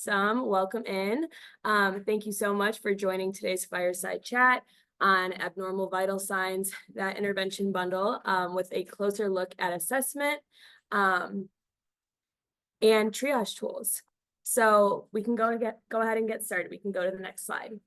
Awesome. Welcome in. Thank you so much for joining today's Fireside Chat on abnormal vital signs, that intervention bundle, with a closer look at assessment and triage tools. So we can go ahead and get started. We can go to the next slide.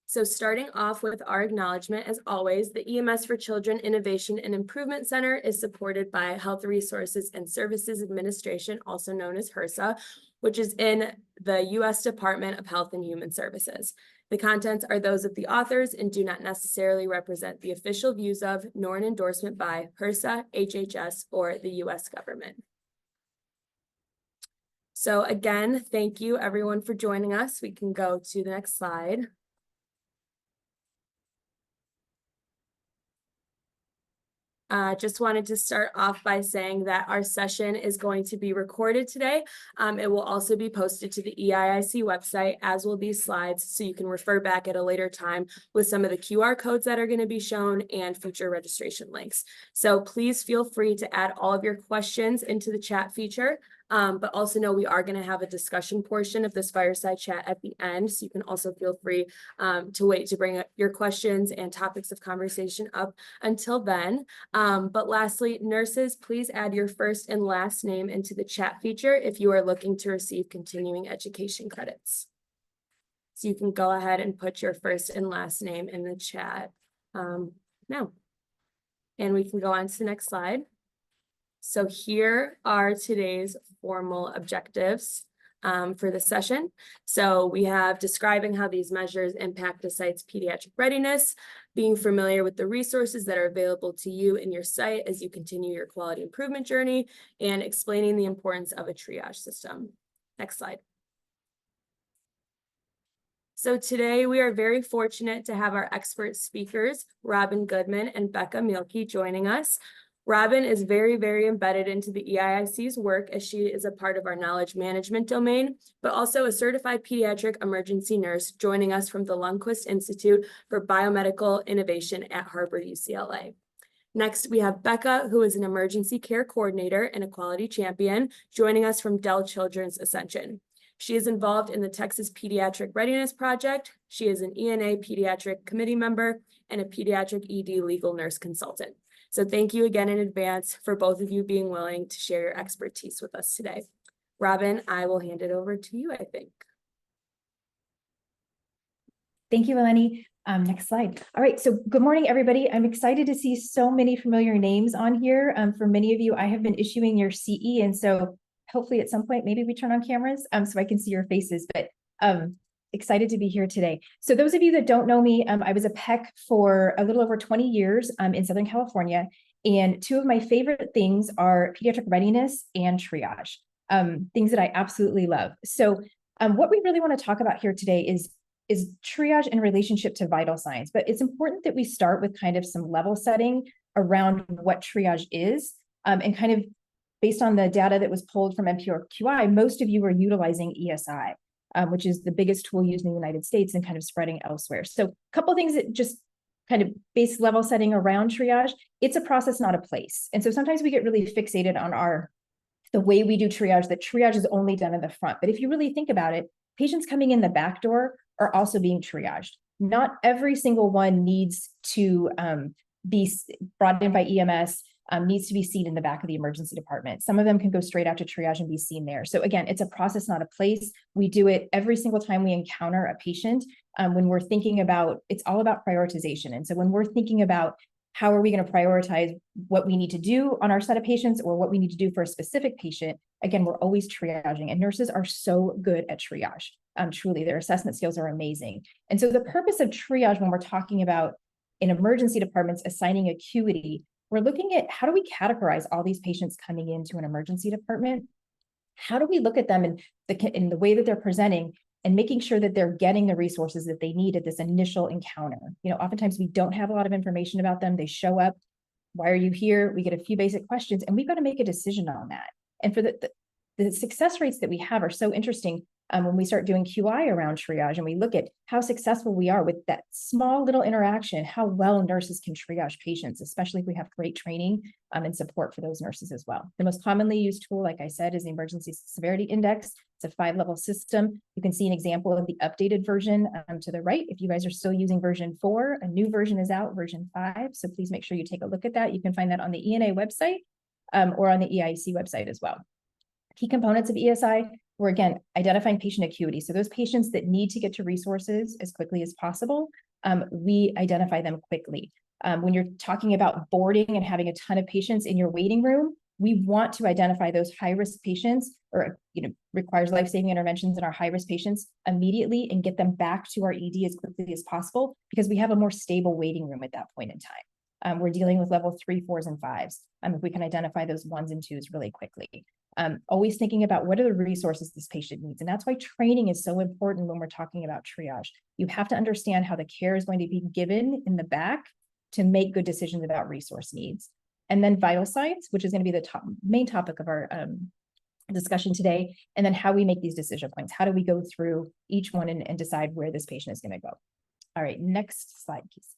So starting off with our acknowledgement, as always, the EMS for Children Innovation and Improvement Center is supported by Health Resources and Services Administration, also known as HRSA, which is in the U.S. Department of Health and Human Services. The contents are those of the authors and do not necessarily represent the official views of, nor an endorsement by HRSA, HHS, or the U.S. government. So again, thank you everyone for joining us. We can go to the next slide. Just wanted to start off by saying that our session is going to be recorded today. It will also be posted to the EIIC website, as will these slides, so you can refer back at a later time with some of the QR codes that are going to be shown and future registration links. So please feel free to add all of your questions into the chat feature. But also know we are going to have a discussion portion of this fireside chat at the end. So you can also feel free to wait to bring up your questions and topics of conversation up until then. But lastly, nurses, please add your first and last name into the chat feature if you are looking to receive continuing education credits. So you can go ahead and put your first and last name in the chat now. And we can go on to the next slide. So here are today's formal objectives for the session. So we have describing how these measures impact the site's pediatric readiness, being familiar with the resources that are available to you in your site as you continue your quality improvement journey, and explaining the importance of a triage system. Next slide. So today we are very fortunate to have our expert speakers, Goodman and Becca Mielke, joining us. Robin is very, very embedded into the EIIC's work, as she is a part of our knowledge management domain, but also a certified pediatric emergency nurse joining us from the Lundquist Institute for Biomedical Innovation at Harvard-UCLA. Next, we have Becca, who is an emergency care coordinator and a quality champion, joining us from Dell Children's Ascension. She is involved in the Texas Pediatric Readiness Project. She is an ENA pediatric committee member and a pediatric ED legal nurse consultant. So thank you again in advance for both of you being willing to share your expertise with us today. Robin, I will hand it over to you, I think. Thank you, Eleni. Next slide. All right, so good morning, everybody. I'm excited to see so many familiar names on here. For many of you, I have been issuing your CE, and so hopefully at some point, maybe we turn on cameras so I can see your faces, but excited to be here today. So those of you that don't know me, I was a PEC for a little over 20 years in Southern California. And two of my favorite things are pediatric readiness and triage, things that I absolutely love. So what we really want to talk about here today is triage in relationship to vital signs. But it's important that we start with kind of some level setting around what triage is, and kind of based on the data that was pulled from PRQC, most of you are utilizing ESI. Which is the biggest tool used in the United States and kind of spreading elsewhere. So a couple of things that just kind of base level setting around triage. It's a process, not a place. And so sometimes we get really fixated on the way we do triage, that triage is only done in the front. But if you really think about it, patients coming in the back door are also being triaged. Not every single one needs to be brought in by EMS, needs to be seen in the back of the emergency department. Some of them can go straight out to triage and be seen there. So again, it's a process, not a place. We do it every single time we encounter a patient. When we're thinking about, it's all about prioritization. And so when we're thinking about how are we going to prioritize what we need to do on our set of patients or what we need to do for a specific patient, again, we're always triaging, and nurses are so good at triage. Truly, their assessment skills are amazing. And so the purpose of triage, when we're talking about in emergency departments assigning acuity, we're looking at how do we categorize all these patients coming into an emergency department? How do we look at them in the way that they're presenting and making sure that they're getting the resources that they need at this initial encounter? You know, oftentimes we don't have a lot of information about them. They show up. Why are you here? We get a few basic questions, and we've got to make a decision on that. And for the success rates that we have are so interesting. when we start doing QI around triage and we look at how successful we are with that small little interaction, how well nurses can triage patients, especially if we have great training and support for those nurses as well. The most commonly used tool, like I said, is the Emergency Severity Index. It's a 5-level system. You can see an example of the updated version to the right. If you guys are still using version 4, a new version is out, version 5. So please make sure you take a look at that. You can find that on the ENA website or on the EIIC website as well. Key components of ESI were, again, identifying patient acuity. So those patients that need to get to resources as quickly as possible, we identify them quickly. When you're talking about boarding and having a ton of patients in your waiting room, we want to identify those high-risk patients or, requires life-saving interventions in our high-risk patients immediately and get them back to our ED as quickly as possible because we have a more stable waiting room at that point in time. We're dealing with level 3, 4s, and 5s. If we can identify those 1s and 2s really quickly. Always thinking about what are the resources this patient needs. And that's why training is so important when we're talking about triage. You have to understand how the care is going to be given in the back to make good decisions about resource needs. And then vital signs, which is going to be the main topic of our discussion today. And then how we make these decision points. How do we go through each one and decide where this patient is going to go? All right, next slide, please.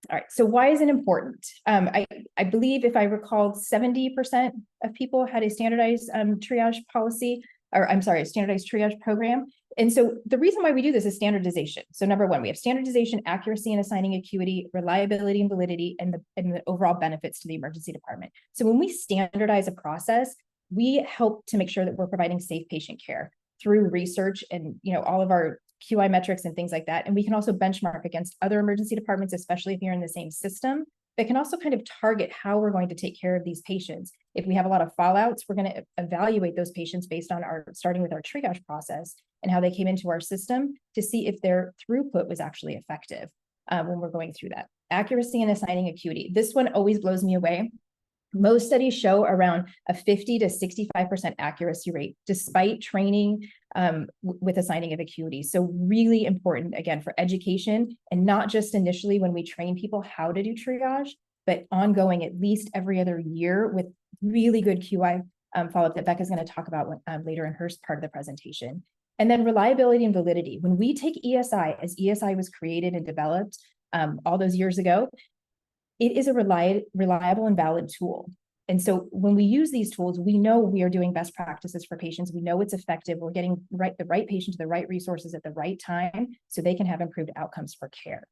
All right, so why is it important? I believe if I recall, 70% of people had a standardized triage policy, or I'm sorry, a standardized triage program. And so the reason why we do this is standardization. So number one, we have standardization, accuracy in assigning acuity, reliability and validity, and the overall benefits to the emergency department. So when we standardize a process, we help to make sure that we're providing safe patient care through research and all of our QI metrics and things like that. And we can also benchmark against other emergency departments, especially if you're in the same system, that can also kind of target how we're going to take care of these patients. If we have a lot of fallouts, we're going to evaluate those patients based on starting with our triage process and how they came into our system to see if their throughput was actually effective when we're going through that. Accuracy in assigning acuity. This one always blows me away. Most studies show around a 50 to 65% accuracy rate, despite training with assigning of acuity. So really important, again, for education, and not just initially when we train people how to do triage, but ongoing at least every other year with really good QI follow-up that Becca's going to talk about later in her part of the presentation. And then reliability and validity. When we take ESI, as ESI was created and developed all those years ago, it is a reliable and valid tool. And so when we use these tools, we know we are doing best practices for patients. We know it's effective. We're getting the right patient to the right resources at the right time so they can have improved outcomes for care.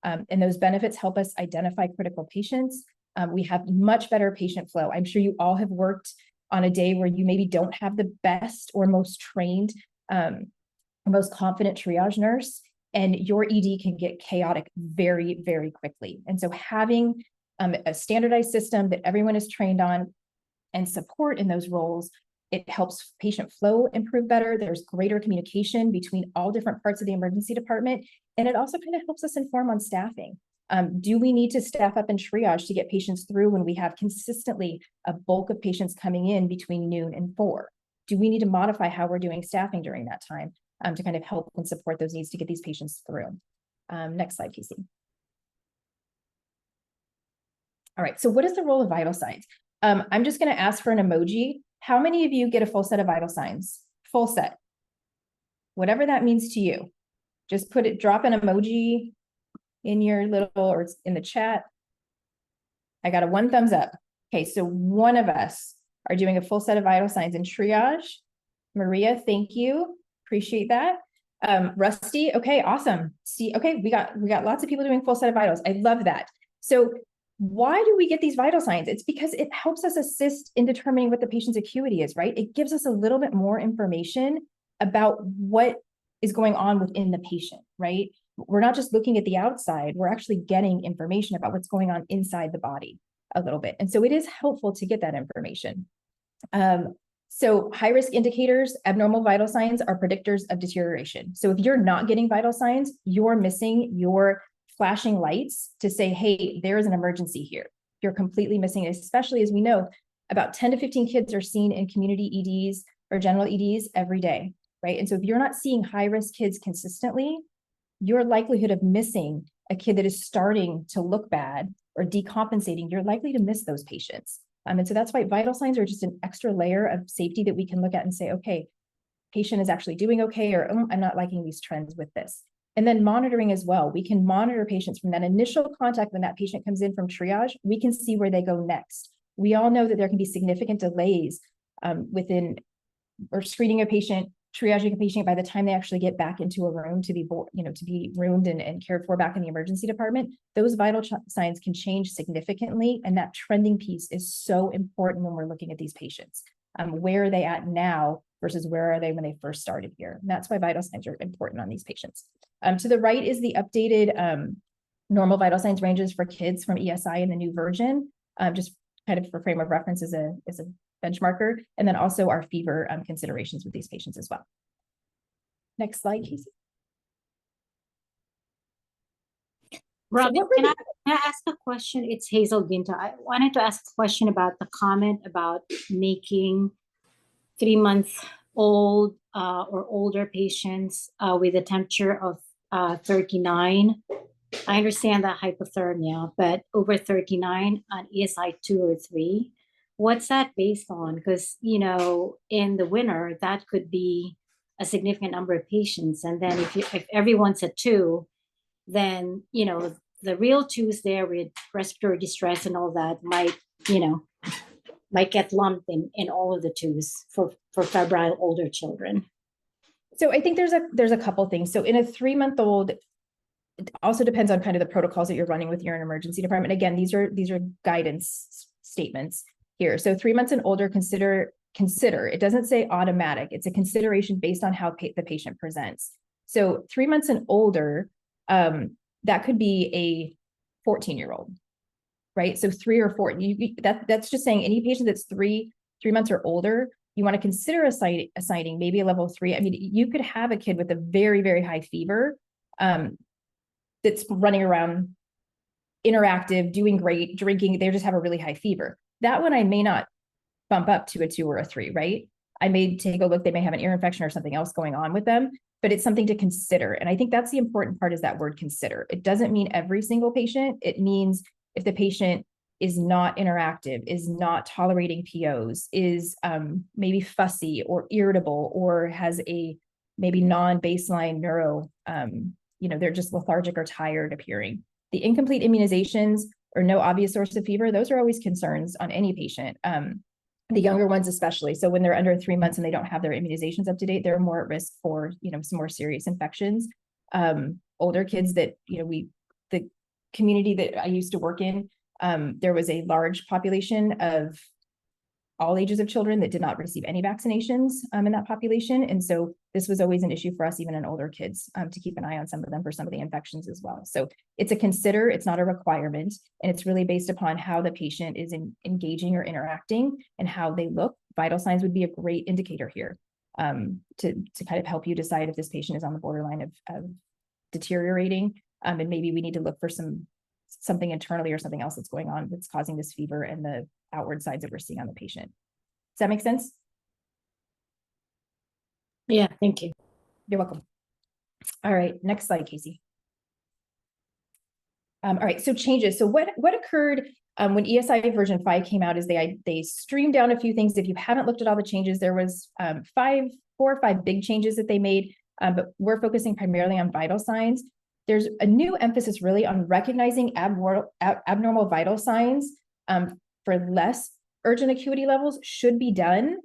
And those benefits help us identify critical patients. We have much better patient flow. I'm sure you all have worked on a day where you maybe don't have the best or most trained, most confident triage nurse, and your ED can get chaotic very, very quickly. And so having a standardized system that everyone is trained on and support in those roles, it helps patient flow improve better. There's greater communication between all different parts of the emergency department. And it also kind of helps us inform on staffing. Do we need to staff up and triage to get patients through when we have consistently a bulk of patients coming in between noon and 4? Do we need to modify how we're doing staffing during that time to kind of help and support those needs to get these patients through? Next slide, Casey. All right, so what is the role of vital signs? I'm just going to ask for an emoji. How many of you get a full set of vital signs? Full set. Whatever that means to you. Just drop an emoji in your little, or in the chat. I got a 1 thumbs up. Okay, so one of us are doing a full set of vital signs in triage. Maria, thank you. Appreciate that. Rusty, okay, awesome. See, okay, we got lots of people doing full set of vitals. I love that. So why do we get these vital signs? It's because it helps us assist in determining what the patient's acuity is, right? It gives us a little bit more information about what is going on within the patient, right? We're not just looking at the outside, we're actually getting information about what's going on inside the body a little bit. And so it is helpful to get that information. So high-risk indicators, abnormal vital signs are predictors of deterioration. So if you're not getting vital signs, you're missing your flashing lights to say, hey, there is an emergency here. You're completely missing it, especially as we know about 10 to 15 kids are seen in community EDs or general EDs every day, right? And so if you're not seeing high-risk kids consistently, your likelihood of missing a kid that is starting to look bad or decompensating, you're likely to miss those patients. And so that's why vital signs are just an extra layer of safety that we can look at and say, okay, patient is actually doing okay, or I'm not liking these trends with this. And then monitoring as well. We can monitor patients from that initial contact when that patient comes in from triage. We can see where they go next. We all know that there can be significant delays within or screening a patient, triaging a patient by the time they actually get back into a room to be, to be roomed and cared for back in the emergency department. Those vital signs can change significantly. And that trending piece is so important when we're looking at these patients. Where are they at now versus where are they when they first started here? And that's why vital signs are important on these patients. To the right is the updated normal vital signs ranges for kids from ESI in the new version, just kind of for frame of reference as a benchmarker, and then also our fever considerations with these patients as well. Next slide, Casey. Robbie, can I ask a question? It's Hazel Ginta. I wanted to ask a question about the comment about making 3-month-old or older patients with a temperature of 39. I understand that hypothermia, but over 39 on ESI 2 or 3. What's that based on? Because, in the winter, that could be a significant number of patients. And then if everyone's at 2, then, the real 2s there with respiratory distress and all that might get lumped in all of the 2s for febrile older children. So I think there's a couple things. So in a 3-month-old, it also depends on kind of the protocols that you're running with your emergency department. Again, these are guidance statements here. So 3 months and older, consider, it doesn't say automatic. It's a consideration based on how the patient presents. So 3 months and older, that could be a 14-year-old, right? So 3 or 4, that's just saying any patient that's 3 months or older, you want to consider assigning maybe a level 3. I mean, you could have a kid with a very, very high fever that's running around interactive, doing great, drinking, they just have a really high fever. That one I may not bump up to a 2 or a 3, right? I may take a look, they may have an ear infection or something else going on with them, but it's something to consider. And I think that's the important part, is that word consider. It doesn't mean every single patient. It means if the patient is not interactive, is not tolerating POs, is maybe fussy or irritable, or has a maybe non-baseline neuro, they're just lethargic or tired appearing. The incomplete immunizations or no obvious source of fever, those are always concerns on any patient, the younger ones especially. So when they're under 3 months and they don't have their immunizations up to date, they're more at risk for, some more serious infections. Older kids that, the community that I used to work in, there was a large population of all ages of children that did not receive any vaccinations in that population. And so this was always an issue for us, even in older kids, to keep an eye on some of them for some of the infections as well. So it's a consider, it's not a requirement, and it's really based upon how the patient is engaging or interacting and how they look. Vital signs would be a great indicator here to kind of help you decide if this patient is on the borderline of deteriorating. And maybe we need to look for something internally or something else that's going on that's causing this fever and the outward signs that we're seeing on the patient. Does that make sense? Yeah, thank you. You're welcome. All right, next slide, Casey. All right, so changes. So what occurred when ESI version 5 came out is they streamed down a few things. If you haven't looked at all the changes, there was 4 or 5 big changes that they made, but we're focusing primarily on vital signs. There's a new emphasis really on recognizing abnormal vital signs for less urgent acuity levels should be done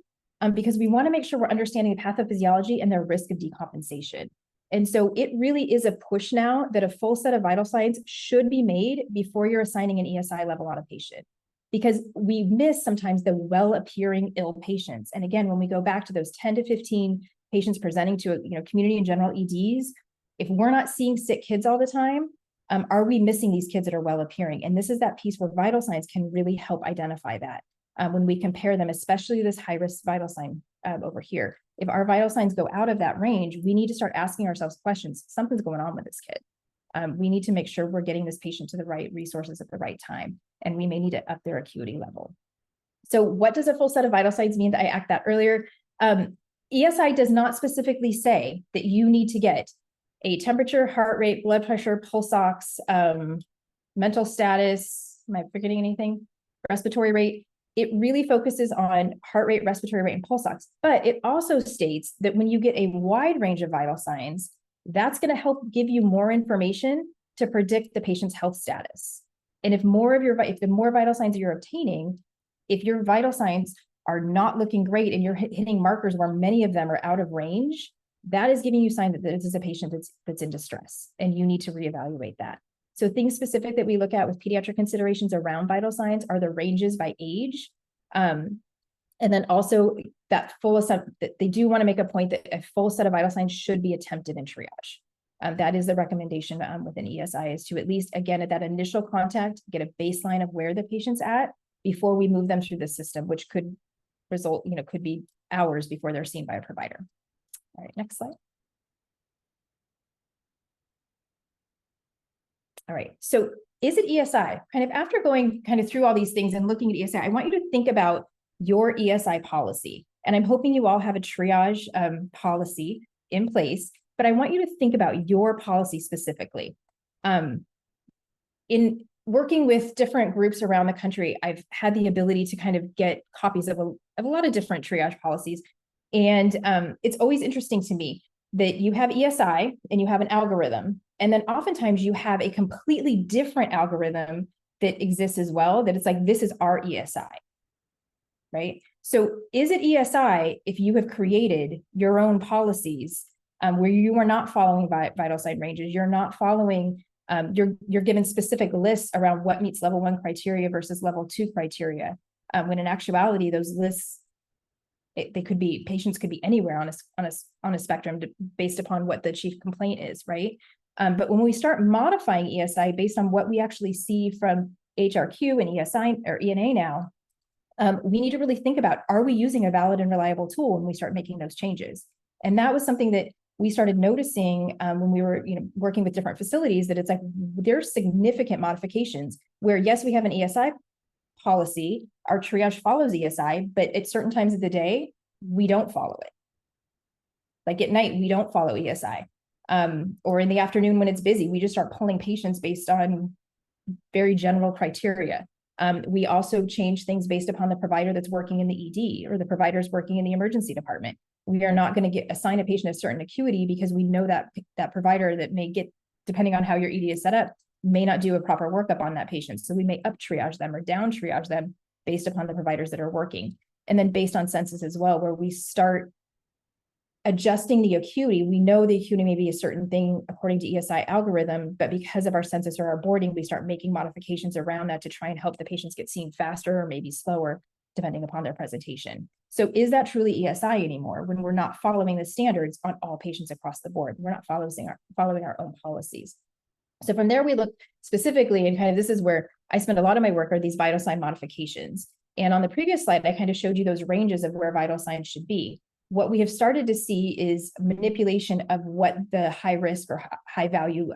because we want to make sure we're understanding the pathophysiology and their risk of decompensation. And so it really is a push now that a full set of vital signs should be made before you're assigning an ESI level on a patient, because we miss sometimes the well-appearing ill patients. And again, when we go back to those 10 to 15 patients presenting to community and general EDs, if we're not seeing sick kids all the time, are we missing these kids that are well appearing? And this is that piece where vital signs can really help identify that when we compare them, especially this high risk vital sign over here. If our vital signs go out of that range, we need to start asking ourselves questions. Something's going on with this kid. We need to make sure we're getting this patient to the right resources at the right time, and we may need to up their acuity level. So what does a full set of vital signs mean? I asked that earlier. ESI does not specifically say that you need to get a temperature, heart rate, blood pressure, pulse ox, mental status, am I forgetting anything? Respiratory rate. it really focuses on heart rate, respiratory rate, and pulse ox. But it also states that when you get a wide range of vital signs, that's going to help give you more information to predict the patient's health status. And if the more vital signs that you're obtaining, if your vital signs are not looking great and you're hitting markers where many of them are out of range, that is giving you a sign that this is a patient that's in distress and you need to reevaluate that. So things specific that we look at with pediatric considerations around vital signs are the ranges by age. And then also that they do want to make a point that a full set of vital signs should be attempted in triage. That is the recommendation within ESI, is to at least, again, at that initial contact, get a baseline of where the patient's at before we move them through the system, which could result, could be hours before they're seen by a provider. All right, next slide. All right, so is it ESI? Kind of after going through all these things and looking at ESI, I want you to think about your ESI policy. And I'm hoping you all have a triage policy in place, but I want you to think about your policy specifically. In working with different groups around the country, I've had the ability to kind of get copies of a lot of different triage policies. And it's always interesting to me that you have ESI and you have an algorithm. And then oftentimes you have a completely different algorithm that exists as well, that it's like, this is our ESI, right? So is it ESI if you have created your own policies where you are not following vital sign ranges, you're not following, you're given specific lists around what meets level 1 criteria versus level 2 criteria, when in actuality, those lists, patients could be anywhere on a spectrum based upon what the chief complaint is, right? But when we start modifying ESI based on what we actually see from HRQ and ESI or ENA now, we need to really think about, are we using a valid and reliable tool when we start making those changes? And that was something that we started noticing when we were working with different facilities, that it's like there's significant modifications where, yes, we have an ESI policy, our triage follows ESI, but at certain times of the day, we don't follow it. Like at night, we don't follow ESI. Or in the afternoon when it's busy, we just start pulling patients based on very general criteria. We also change things based upon the provider that's working in the ED or the providers working in the emergency department. We are not going to assign a patient a certain acuity because we know that that provider that may get, depending on how your ED is set up, may not do a proper workup on that patient. So we may up triage them or down triage them based upon the providers that are working. And then based on census as well, where we start adjusting the acuity. We know the acuity may be a certain thing according to ESI algorithm, but because of our census or our boarding, we start making modifications around that to try and help the patients get seen faster or maybe slower, depending upon their presentation. So is that truly ESI anymore when we're not following the standards on all patients across the board? We're not following our own policies. So from there, we look specifically, and kind of this is where I spend a lot of my work, are these vital sign modifications. And on the previous slide, I kind of showed you those ranges of where vital signs should be. What we have started to see is manipulation of what the high risk or high value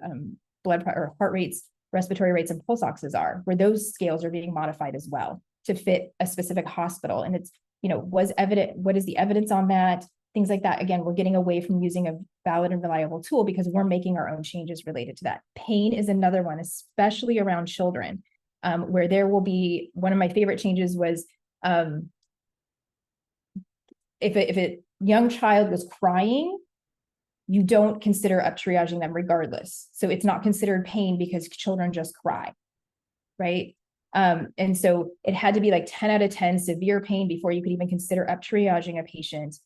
blood or heart rates, respiratory rates, and pulse oxes are, where those scales are being modified as well to fit a specific hospital. And it's, what is the evidence on that? Things like that. Again, we're getting away from using a valid and reliable tool because we're making our own changes related to that. Pain is another one, especially around children, where there will be, one of my favorite changes was, if a young child was crying, you don't consider up triaging them regardless. So it's not considered pain because children just cry, right? And so it had to be like 10 out of 10 severe pain before you could even consider up triaging a patient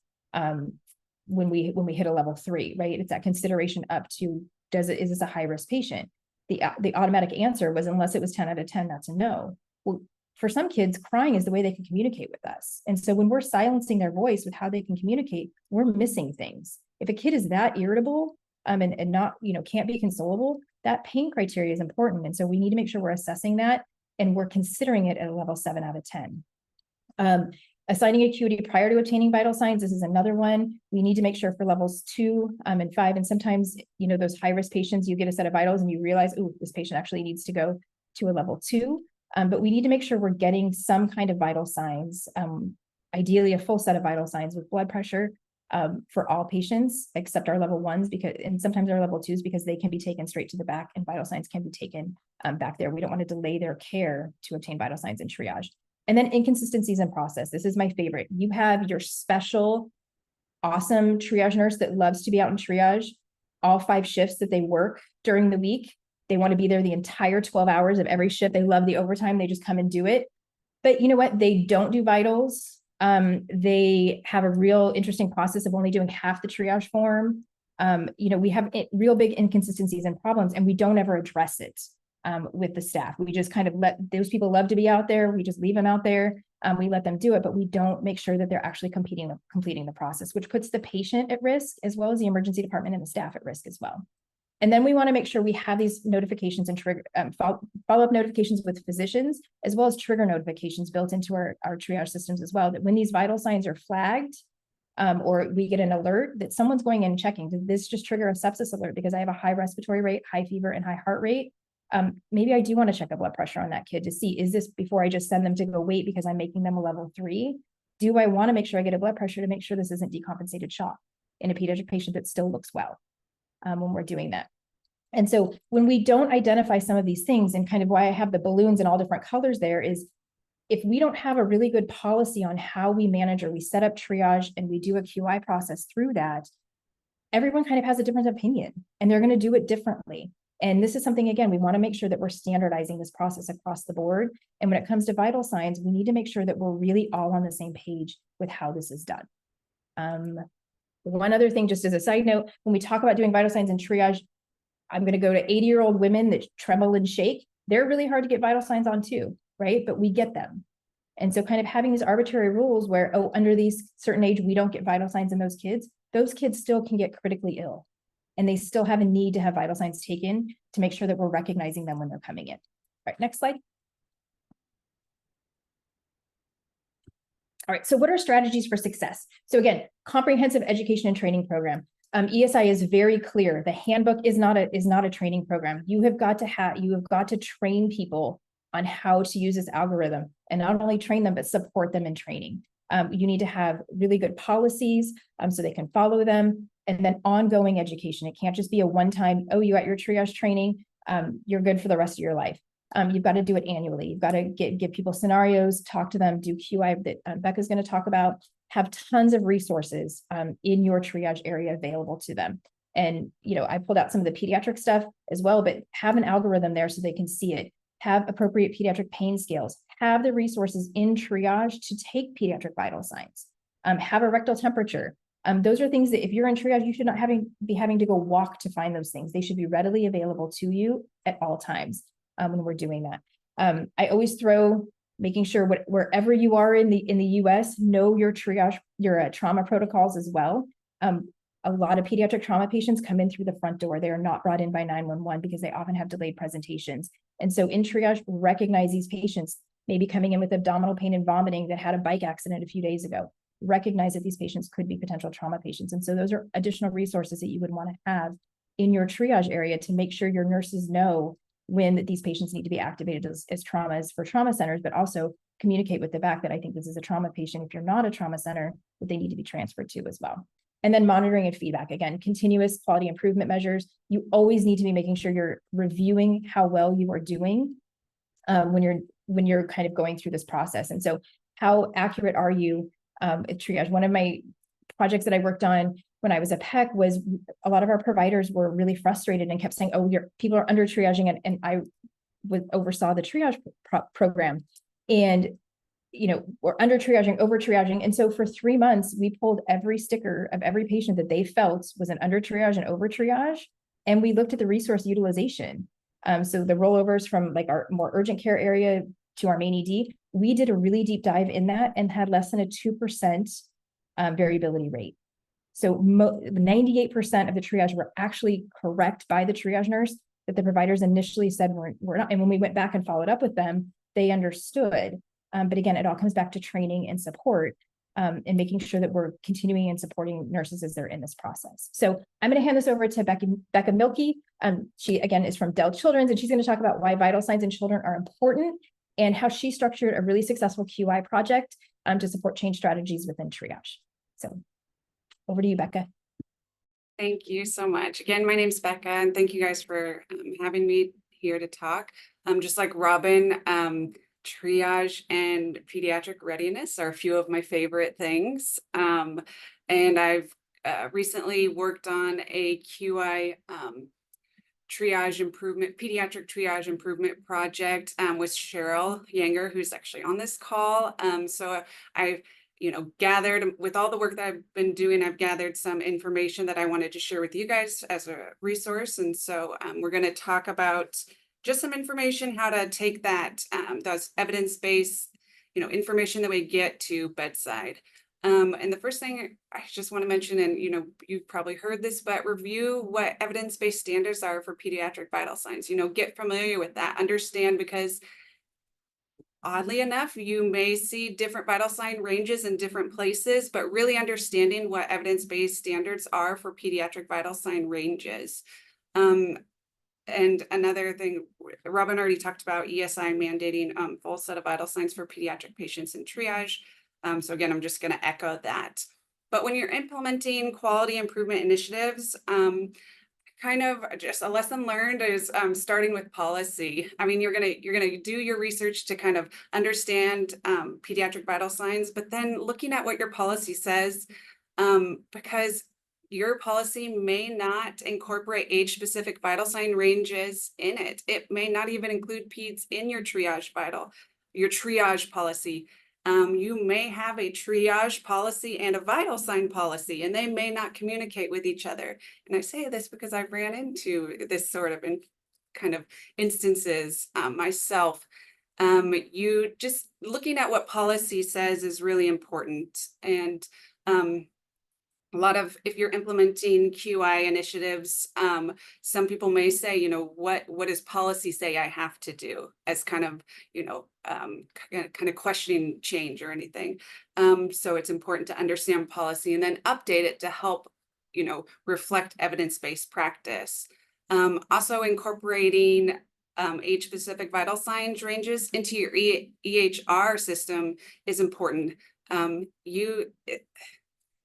when we hit a level 3, right? It's that consideration up to, is this a high risk patient? The automatic answer was, unless it was 10 out of 10, that's a no. Well, for some kids, crying is the way they can communicate with us. And so when we're silencing their voice with how they can communicate, we're missing things. If a kid is that irritable and not, can't be consolable, that pain criteria is important. And so we need to make sure we're assessing that and we're considering it at a level 7 out of 10. Assigning acuity prior to obtaining vital signs, this is another one. We need to make sure for levels 2 and 5, and sometimes, those high-risk patients, you get a set of vitals and you realize, oh, this patient actually needs to go to a level 2. But we need to make sure we're getting some kind of vital signs, ideally a full set of vital signs with blood pressure for all patients, except our level 1s, and sometimes our level 2s, because they can be taken straight to the back and vital signs can be taken back there. We don't want to delay their care to obtain vital signs in triage. And then inconsistencies in process. This is my favorite. You have your special, awesome triage nurse that loves to be out in triage, all 5 shifts that they work during the week. They want to be there the entire 12 hours of every shift. They love the overtime. They just come and do it. But you know what? They don't do vitals. They have a real interesting process of only doing half the triage form. We have real big inconsistencies and problems, and we don't ever address it with the staff. We just kind of let those people love to be out there. We just leave them out there. We let them do it, but we don't make sure that they're actually completing the process, which puts the patient at risk, as well as the emergency department and the staff at risk as well. And then we want to make sure we have these notifications and trigger follow-up notifications with physicians, as well as trigger notifications built into our triage systems as well, that when these vital signs are flagged, or we get an alert that someone's going in and checking, did this just trigger a sepsis alert because I have a high respiratory rate, high fever, and high heart rate? Maybe I do want to check a blood pressure on that kid to see, is this before I just send them to go wait because I'm making them a level 3? Do I want to make sure I get a blood pressure to make sure this isn't decompensated shock in a pediatric patient that still looks well when we're doing that? And so when we don't identify some of these things, and kind of why I have the balloons in all different colors there, is if we don't have a really good policy on how we manage or we set up triage and we do a QI process through that, everyone kind of has a different opinion and they're going to do it differently. And this is something, again, we want to make sure that we're standardizing this process across the board. And when it comes to vital signs, we need to make sure that we're really all on the same page with how this is done. One other thing, just as a side note, when we talk about doing vital signs and triage, I'm going to go to 80-year-old women that tremble and shake. They're really hard to get vital signs on too, right? But we get them. And so kind of having these arbitrary rules where, oh, under these certain age, we don't get vital signs in those kids still can get critically ill. And they still have a need to have vital signs taken to make sure that we're recognizing them when they're coming in. All right, next slide. All right, so what are strategies for success? So again, comprehensive education and training program. ESI is very clear. The handbook is not a training program. You have got to train people on how to use this algorithm, and not only train them, but support them in training. You need to have really good policies so they can follow them, and then ongoing education. It can't just be a one-time, oh, you got your triage training, you're good for the rest of your life. You've got to do it annually. You've got to give people scenarios, talk to them, do QI that Becca's going to talk about, have tons of resources in your triage area available to them. And, I pulled out some of the pediatric stuff as well, but have an algorithm there so they can see it, have appropriate pediatric pain scales, have the resources in triage to take pediatric vital signs, have a rectal temperature. Those are things that if you're in triage, you should not be having to go walk to find those things. They should be readily available to you at all times when we're doing that. I always throw making sure wherever you are in the US, know your triage, your trauma protocols as well. A lot of pediatric trauma patients come in through the front door. They are not brought in by 911 because they often have delayed presentations. And so in triage, recognize these patients maybe coming in with abdominal pain and vomiting that had a bike accident a few days ago. Recognize that these patients could be potential trauma patients. And so those are additional resources that you would want to have in your triage area to make sure your nurses know when these patients need to be activated as traumas for trauma centers, but also communicate with the back that I think this is a trauma patient. If you're not a trauma center, that they need to be transferred to as well. And then monitoring and feedback, again, continuous quality improvement measures. You always need to be making sure you're reviewing how well you are doing when you're kind of going through this process. And so how accurate are you at triage? One of my projects that I worked on when I was a PEC was a lot of our providers were really frustrated and kept saying, oh, people are under triaging, and I oversaw the triage program. And we're under triaging, over triaging. And so for 3 months, we pulled every sticker of every patient that they felt was an under triage and over triage. And we looked at the resource utilization. So the rollovers from like our more urgent care area to our main ED, we did a really deep dive in that and had less than a 2% variability rate. So 98% of the triage were actually correct by the triage nurse that the providers initially said were not. And when we went back and followed up with them, they understood. But again, it all comes back to training and support and making sure that we're continuing and supporting nurses as they're in this process. So I'm going to hand this over to Becca Mielke. She, again, is from Dell Children's, and she's going to talk about why vital signs in children are important and how she structured a really successful QI project to support change strategies within triage. So over to you, Becca. Thank you so much. Again, my name's Becca, and thank you guys for having me here to talk. Just like Robin, triage and pediatric readiness are a few of my favorite things. And I've recently worked on a QI pediatric triage improvement project with Cheryl Yanger, who's actually on this call. So I've gathered with all the work that I've been doing, I've gathered some information that I wanted to share with you guys as a resource. And so we're going to talk about just some information, how to take that, those evidence-based, information that we get to bedside. And the first thing I just want to mention, and you've probably heard this, but review what evidence-based standards are for pediatric vital signs. Get familiar with that, understand, because oddly enough, you may see different vital sign ranges in different places, but really understanding what evidence-based standards are for pediatric vital sign ranges. And another thing, Robin already talked about ESI mandating full set of vital signs for pediatric patients in triage. So again, I'm just going to echo that. But when you're implementing quality improvement initiatives, kind of just a lesson learned is starting with policy. I mean, you're gonna do your research to kind of understand pediatric vital signs, but then looking at what your policy says, because your policy may not incorporate age-specific vital sign ranges in it. It may not even include peds in your triage policy. You may have a triage policy and a vital sign policy, and they may not communicate with each other. And I say this because I've ran into this sort of kind of instances myself. You just looking at what policy says is really important. And a lot of, if you're implementing QI initiatives, some people may say, what does policy say I have to do, as kind of, kind of questioning change or anything. So it's important to understand policy and then update it to help, reflect evidence-based practice. Also incorporating age-specific vital signs ranges into your EHR system is important.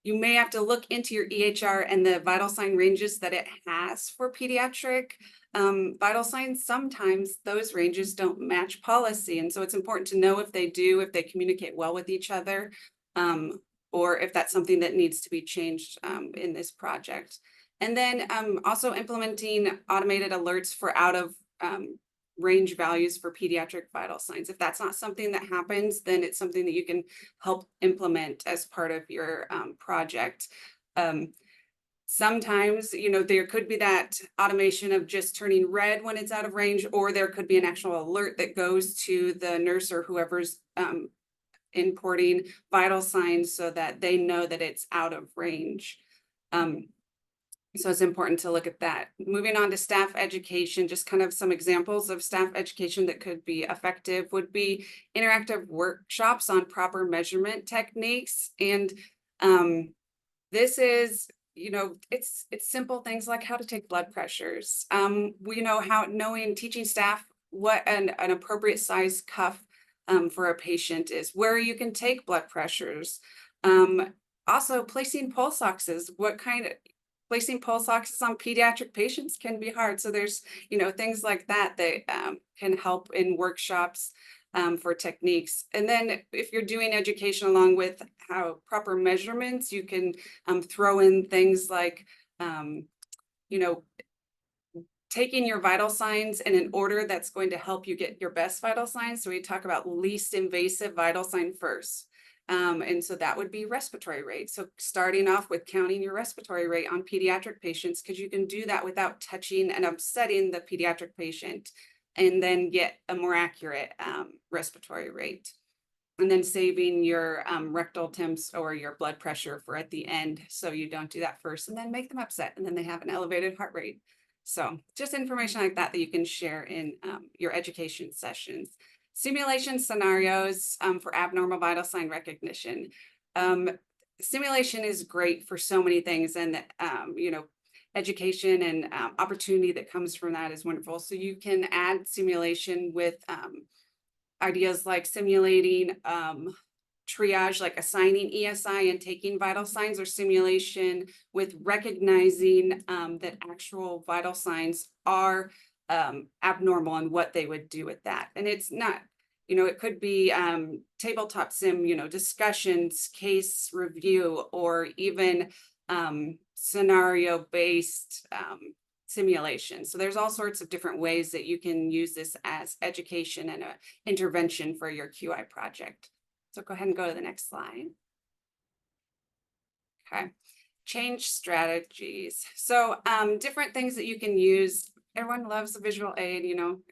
You may have to look into your EHR and the vital sign ranges that it has for pediatric vital signs. Sometimes those ranges don't match policy. And so it's important to know if they do, if they communicate well with each other, or if that's something that needs to be changed in this project. And then also implementing automated alerts for out of range values for pediatric vital signs. If that's not something that happens, then it's something that you can help implement as part of your project. Sometimes, there could be that automation of just turning red when it's out of range, or there could be an actual alert that goes to the nurse or whoever's importing vital signs so that they know that it's out of range. So it's important to look at that. Moving on to staff education, just kind of some examples of staff education that could be effective would be interactive workshops on proper measurement techniques. And this is, it's simple things like how to take blood pressures. We know teaching staff what an appropriate size cuff for a patient is, where you can take blood pressures. Also placing pulse oxes, placing pulse oxes on pediatric patients can be hard. So there's, things like that that can help in workshops for techniques. And then if you're doing education along with how proper measurements, you can throw in things like, taking your vital signs in an order that's going to help you get your best vital signs. So we talk about least invasive vital sign first. And so that would be respiratory rate. So starting off with counting your respiratory rate on pediatric patients, because you can do that without touching and upsetting the pediatric patient, and then get a more accurate respiratory rate. And then saving your rectal temps or your blood pressure for at the end, so you don't do that first and then make them upset and then they have an elevated heart rate. So just information like that that you can share in your education sessions. Simulation scenarios for abnormal vital sign recognition. Simulation is great for so many things, and education and opportunity that comes from that is wonderful. So you can add simulation with ideas like simulating triage, like assigning ESI and taking vital signs, or simulation with recognizing that actual vital signs are abnormal and what they would do with that. And it's not, it could be tabletop sim, discussions, case review, or even scenario-based simulation. So there's all sorts of different ways that you can use this as education and an intervention for your QI project. So go ahead and go to the next slide. Okay, change strategies. So different things that you can use. Everyone loves a visual aid,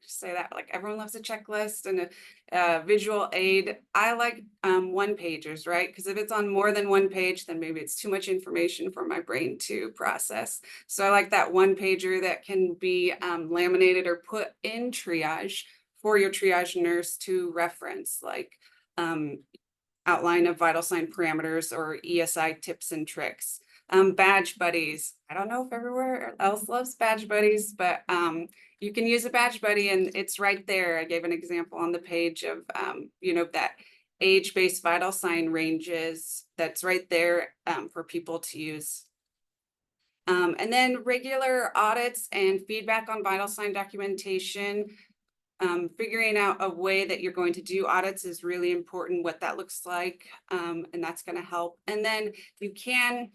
just say that, like everyone loves a checklist and a visual aid. I like one pagers, right? Because if it's on more than one page, then maybe it's too much information for my brain to process. So I like that one pager that can be laminated or put in triage for your triage nurse to reference, like outline of vital sign parameters or ESI tips and tricks. Badge buddies. I don't know if everywhere else loves badge buddies, but you can use a badge buddy and it's right there. I gave an example on the page of, that age-based vital sign ranges that's right there for people to use. And then regular audits and feedback on vital sign documentation. Figuring out a way that you're going to do audits is really important, what that looks like, and that's going to help. And then you can,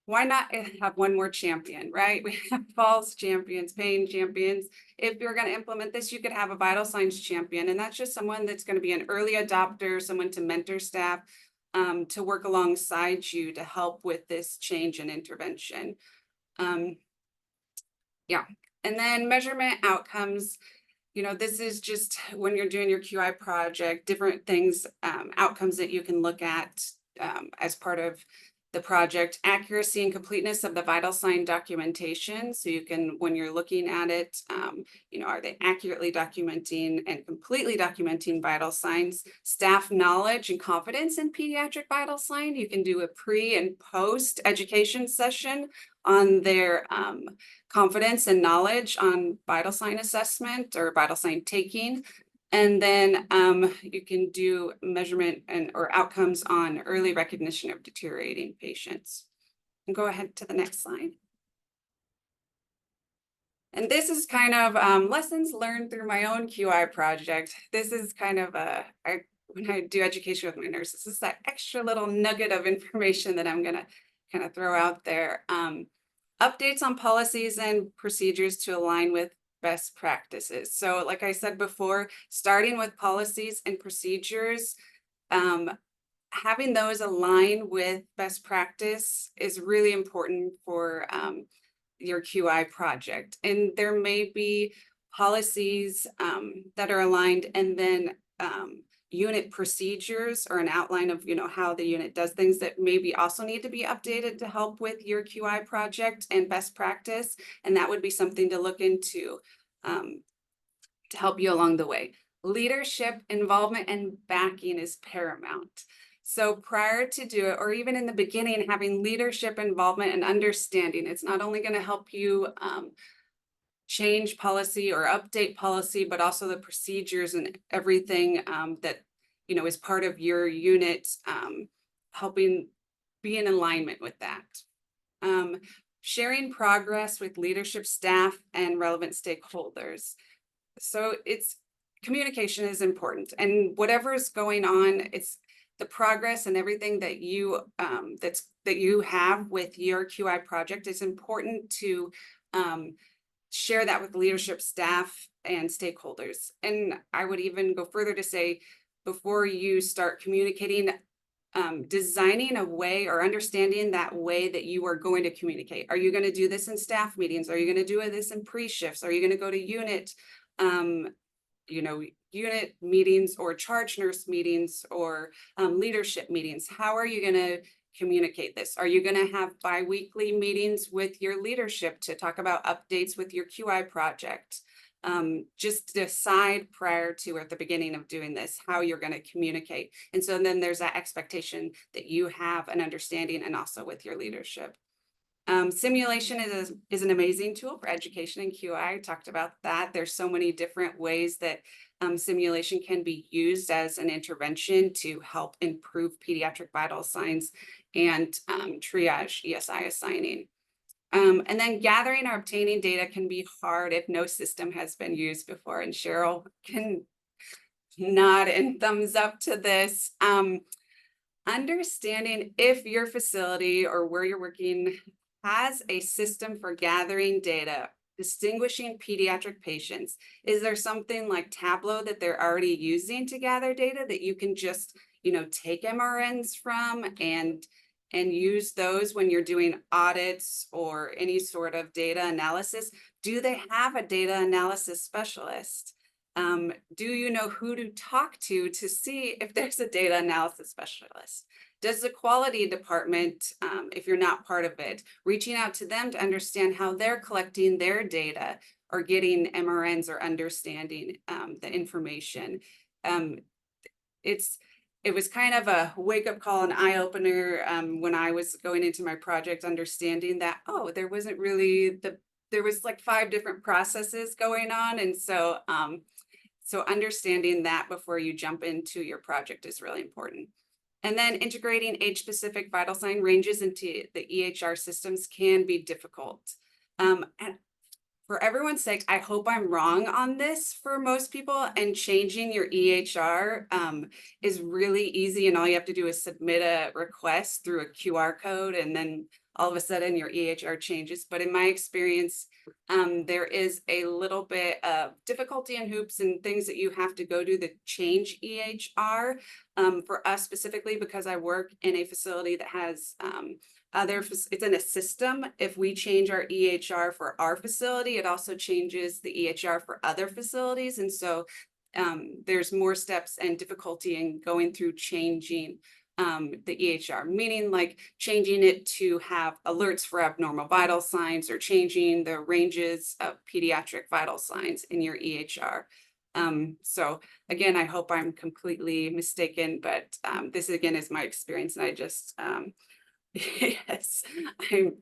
why not have one more champion, right? We have falls champions, pain champions. If you're going to implement this, you could have a vital signs champion, and that's just someone that's going to be an early adopter, someone to mentor staff, to work alongside you to help with this change and intervention. Yeah, and then measurement outcomes. This is just when you're doing your QI project, different things, outcomes that you can look at as part of the project. Accuracy and completeness of the vital sign documentation. So you can, when you're looking at it, are they accurately documenting and completely documenting vital signs? Staff knowledge and confidence in pediatric vital sign. You can do a pre and post education session on their confidence and knowledge on vital sign assessment or vital sign taking. And then you can do measurement or outcomes on early recognition of deteriorating patients. And go ahead to the next slide. And this is kind of lessons learned through my own QI project. This is kind of when I do education with my nurses, this is that extra little nugget of information that I'm gonna kind of throw out there. Updates on policies and procedures to align with best practices. So like I said before, starting with policies and procedures, having those align with best practice is really important for your QI project. And there may be policies that are aligned, and then unit procedures or an outline of how the unit does things that maybe also need to be updated to help with your QI project and best practice. And that would be something to look into to help you along the way. Leadership, involvement, and backing is paramount. So prior to do it, or even in the beginning, having leadership, involvement, and understanding, it's not only going to help you change policy or update policy, but also the procedures and everything that is part of your unit, helping be in alignment with that. Sharing progress with leadership, staff, and relevant stakeholders. So communication is important, and whatever is going on, it's the progress and everything that you that you have with your QI project. It's important to share that with leadership, staff, and stakeholders. And I would even go further to say, before you start communicating, designing a way or understanding that way that you are going to communicate. Are you going to do this in staff meetings? Are you going to do this in pre-shifts? Are you going to go to unit, unit meetings or charge nurse meetings or leadership meetings? How are you going to communicate this? Are you going to have bi-weekly meetings with your leadership to talk about updates with your QI project? Just decide prior to or at the beginning of doing this how you're going to communicate. And so then there's that expectation that you have an understanding, and also with your leadership. Simulation is an amazing tool for education in QI. I talked about that. There's so many different ways that simulation can be used as an intervention to help improve pediatric vital signs and triage ESI assigning. And then gathering or obtaining data can be hard if no system has been used before. And Cheryl can nod and thumbs up to this. Understanding if your facility or where you're working has a system for gathering data, distinguishing pediatric patients. Is there something like Tableau that they're already using to gather data that you can just, take MRNs from and use those when you're doing audits or any sort of data analysis? Do they have a data analysis specialist? Do you know who to talk to see if there's a data analysis specialist? Does the quality department, if you're not part of it, reaching out to them to understand how they're collecting their data or getting MRNs or understanding the information? It was kind of a wake-up call, an eye-opener when I was going into my project, understanding that, there wasn't really there was like 5 different processes going on. And so understanding that before you jump into your project is really important. And then integrating age-specific vital sign ranges into the EHR systems can be difficult. And for everyone's sake, I hope I'm wrong on this for most people, and changing your EHR is really easy, and all you have to do is submit a request through a QR code, and then all of a sudden your EHR changes. But in my experience, there is a little bit of difficulty and hoops and things that you have to go do to change EHR. For us specifically, because I work in a facility that has it's in a system. If we change our EHR for our facility, it also changes the EHR for other facilities. And so there's more steps and difficulty in going through changing the EHR, meaning like changing it to have alerts for abnormal vital signs, or changing the ranges of pediatric vital signs in your EHR. So again, I hope I'm completely mistaken, but this again is my experience, and I just yes, I'm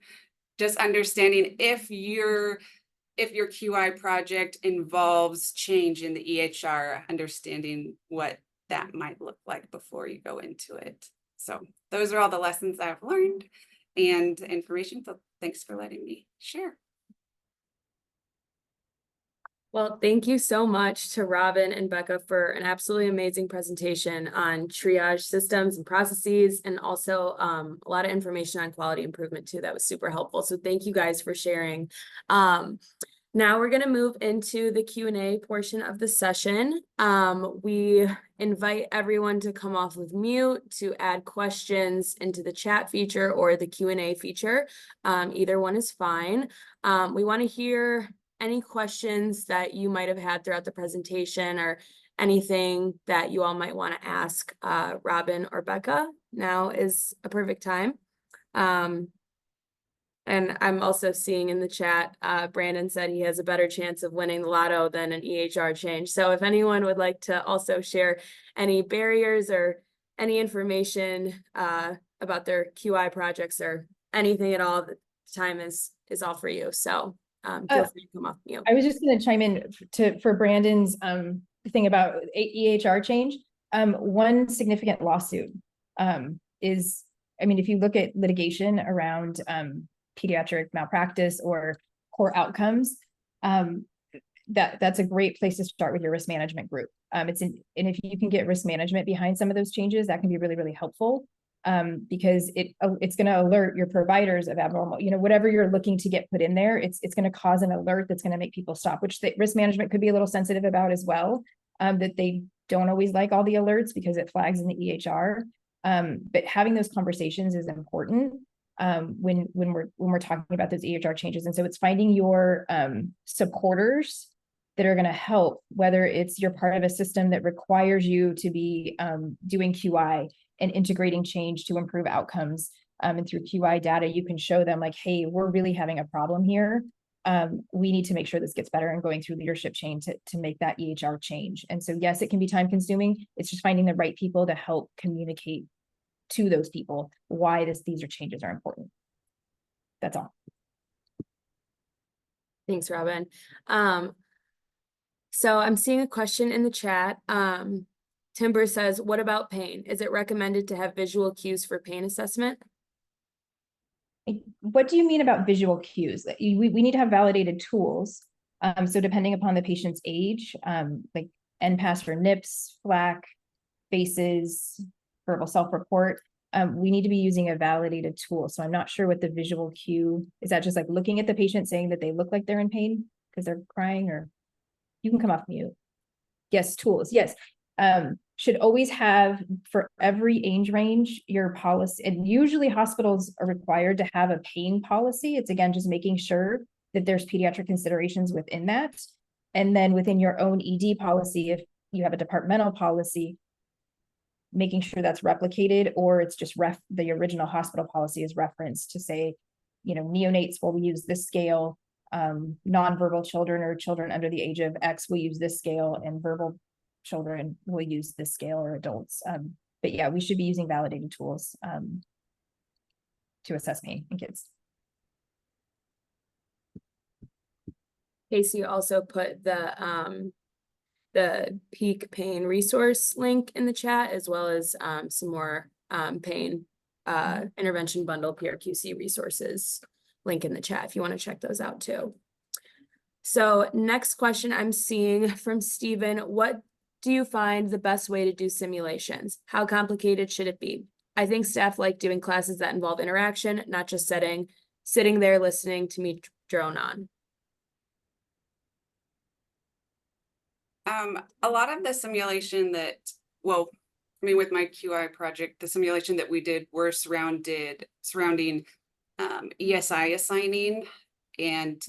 just understanding if your QI project involves change in the EHR, understanding what that might look like before you go into it. So those are all the lessons I've learned and information. So thanks for letting me share. Well, thank you so much to Robin and Becca for an absolutely amazing presentation on triage systems and processes, and also a lot of information on quality improvement too. That was super helpful. So thank you guys for sharing. Now we're going to move into the Q&A portion of the session. We invite everyone to come off of mute to add questions into the chat feature or the Q&A feature. Either one is fine. We want to hear any questions that you might have had throughout the presentation, or anything that you all might want to ask Robin or Becca. Now is a perfect time. And I'm also seeing in the chat, Brandon said he has a better chance of winning the lotto than an EHR change. So if anyone would like to also share any barriers or any information about their QI projects or anything at all, the time is all for you. So feel free to come off mute. I was just going to chime in for Brandon's thing about EHR change. One significant lawsuit is, I mean, if you look at litigation around pediatric malpractice or poor outcomes, that's a great place to start with your risk management group. And if you can get risk management behind some of those changes, that can be really, really helpful. Because it's going to alert your providers of abnormal, whatever you're looking to get put in there, it's going to cause an alert that's going to make people stop, which the risk management could be a little sensitive about as well, that they don't always like all the alerts because it flags in the EHR. But having those conversations is important when we're talking about those EHR changes. And so it's finding your supporters that are going to help, whether it's you're part of a system that requires you to be doing QI and integrating change to improve outcomes. And through QI data, you can show them like, hey, we're really having a problem here. We need to make sure this gets better, and going through leadership chain to make that EHR change. And so, yes, it can be time consuming. It's just finding the right people to help communicate to those people why these changes are important. That's all. Thanks, Robin. So I'm seeing a question in the chat. Timber says, what about pain? Is it recommended to have visual cues for pain assessment? What do you mean about visual cues? We need to have validated tools. So depending upon the patient's age, like NPAS for NIPS, FLAC, FACES, verbal self-report. We need to be using a validated tool. So I'm not sure what the visual cue is. That just like looking at the patient saying that they look like they're in pain because they're crying, or you can come off mute. Yes, tools. Yes. Should always have for every age range your policy, and usually hospitals are required to have a pain policy. It's again just making sure that there's pediatric considerations within that. And then within your own ED policy, if you have a departmental policy, making sure that's replicated, or it's just the original hospital policy is referenced to say, you know, neonates will use this scale, nonverbal children or children under the age of X will use this scale, and verbal children will use this scale, or adults. But yeah, we should be using validated tools to assess pain in kids. Casey also put the peak pain resource link in the chat, as well as some more pain intervention bundle PRQC resources link in the chat if you want to check those out too. So next question I'm seeing from Stephen: what do you find the best way to do simulations? How complicated should it be? I think staff like doing classes that involve interaction, not just sitting there listening to me drone on. A lot of the simulation that, well, I mean, with my QI project, the simulation that we did were surrounding ESI assigning and,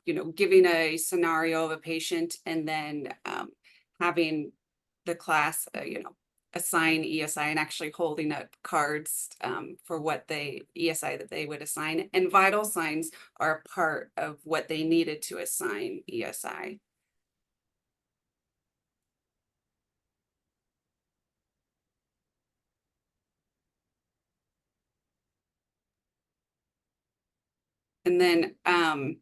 you know, giving a scenario of a patient and then having the class, you know, assign ESI and actually holding up cards for what ESI that they would assign. And vital signs are a part of what they needed to assign ESI. And then I've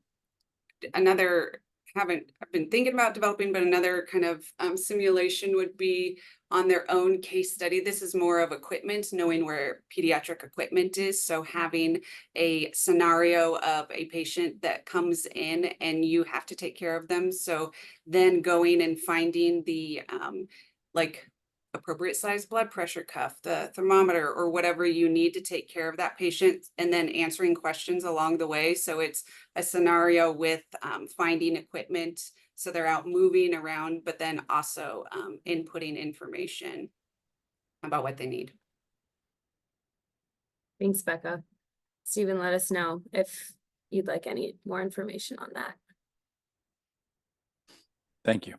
been thinking about developing, but another kind of simulation would be on their own case study. This is more of equipment, knowing where pediatric equipment is. So having a scenario of a patient that comes in and you have to take care of them. So then going and finding the like appropriate size blood pressure cuff, the thermometer, or whatever you need to take care of that patient, and then answering questions along the way. So it's a scenario with finding equipment, so they're out moving around, but then also inputting information about what they need. Thanks, Becca. Stephen, let us know if you'd like any more information on that. Thank you.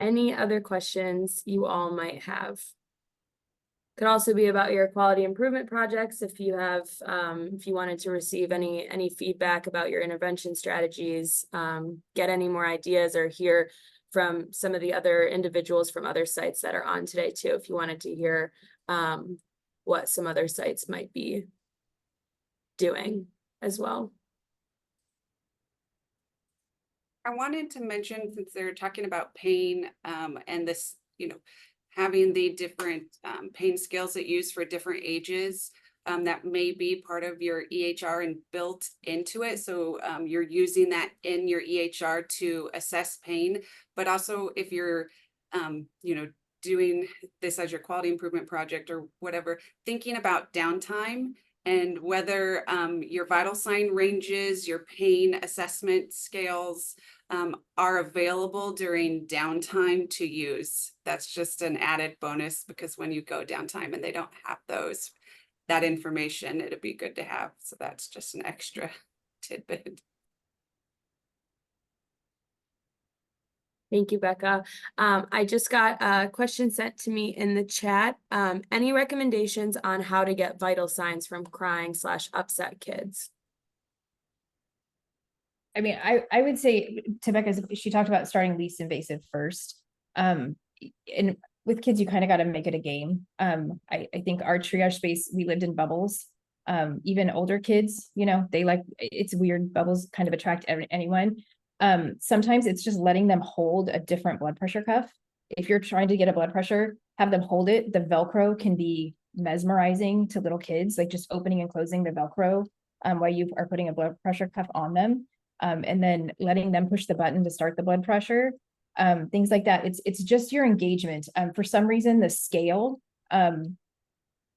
Any other questions you all might have? Could also be about your quality improvement projects. If you have, if you wanted to receive any feedback about your intervention strategies, get any more ideas, or hear from some of the other individuals from other sites that are on today too, if you wanted to hear what some other sites might be doing as well. I wanted to mention, since they're talking about pain and this, you know, having the different pain scales that use for different ages, that may be part of your EHR and built into it. So you're using that in your EHR to assess pain, but also if you're, you know, doing this as your quality improvement project or whatever, thinking about downtime and whether your vital sign ranges, your pain assessment scales are available during downtime to use. That's just an added bonus, because when you go downtime and they don't have that information, it'd be good to have. So that's just an extra tidbit. Thank you, Becca. I just got a question sent to me in the chat. Any recommendations on how to get vital signs from crying/upset kids? I mean, I would say to Becca's, she talked about starting least invasive first. And with kids, you kind of got to make it a game. I think our triage space, we lived in bubbles. Even older kids, you know, they like, it's weird. Bubbles kind of attract anyone. Sometimes it's just letting them hold a different blood pressure cuff. If you're trying to get a blood pressure, have them hold it. The Velcro can be mesmerizing to little kids, like just opening and closing the Velcro while you are putting a blood pressure cuff on them, and then letting them push the button to start the blood pressure, things like that. It's just your engagement. For some reason, the scale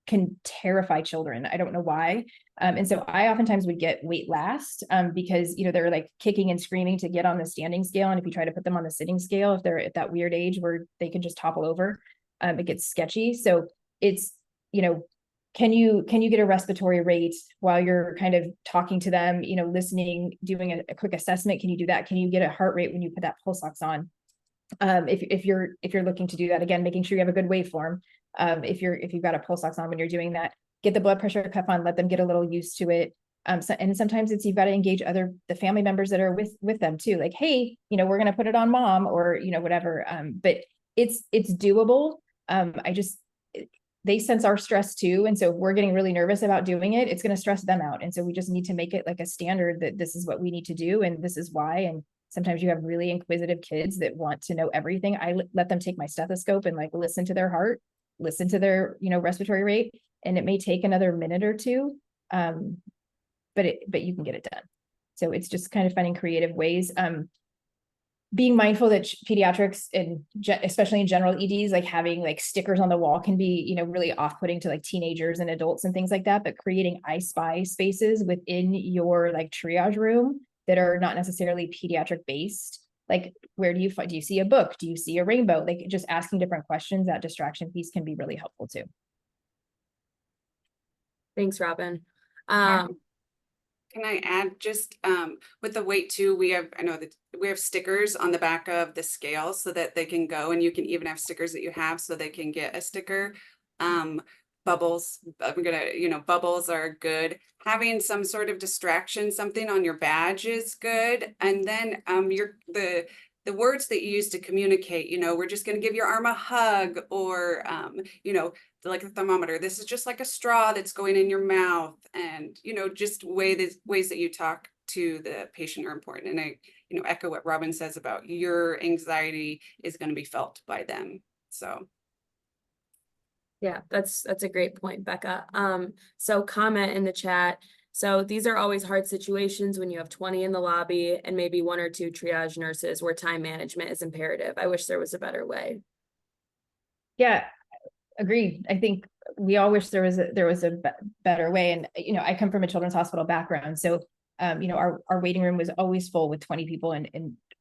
can terrify children. I don't know why. And so I oftentimes would get wait last, because, they're like kicking and screaming to get on the standing scale. And if you try to put them on the sitting scale, if they're at that weird age where they could just topple over, it gets sketchy. So it's, can you get a respiratory rate while you're kind of talking to them, listening, doing a quick assessment? Can you do that? Can you get a heart rate when you put that pulse ox on? If you're looking to do that, again, making sure you have a good waveform. If you've got a pulse ox on when you're doing that, get the blood pressure cuff on, let them get a little used to it. And sometimes you've got to engage the family members that are with them too. Like, hey, we're going to put it on mom, or, whatever. But it's doable. They sense our stress too. And so if we're getting really nervous about doing it, it's going to stress them out. And so we just need to make it like a standard that this is what we need to do. And this is why. And sometimes you have really inquisitive kids that want to know everything. I let them take my stethoscope and like listen to their heart, listen to their, respiratory rate. And it may take another minute or two, but you can get it done. So it's just kind of finding creative ways. Being mindful that pediatrics, and especially in general EDs, like having like stickers on the wall can be, really off-putting to like teenagers and adults and things like that. But creating I Spy spaces within your like triage room that are not necessarily pediatric based, like where do you see a book? Do you see a rainbow? Like just asking different questions, that distraction piece can be really helpful too. Thanks, Robin. Can I add just with the weight too, I know that we have stickers on the back of the scale so that they can go, and you can even have stickers that you have so they can get a sticker. Bubbles, bubbles are good. Having some sort of distraction, something on your badge is good. And then the words that you use to communicate, we're just going to give your arm a hug, or, like a thermometer. This is just like a straw that's going in your mouth, and, just ways that you talk to the patient are important. And I, echo what Robin says about your anxiety is going to be felt by them. So. Yeah, that's a great point, Becca. So comment in the chat. So these are always hard situations when you have 20 in the lobby and maybe 1 or 2 triage nurses where time management is imperative. I wish there was a better way. Yeah, agreed. I think we all wish there was a better way. And, I come from a children's hospital background. So, our waiting room was always full with 20 people,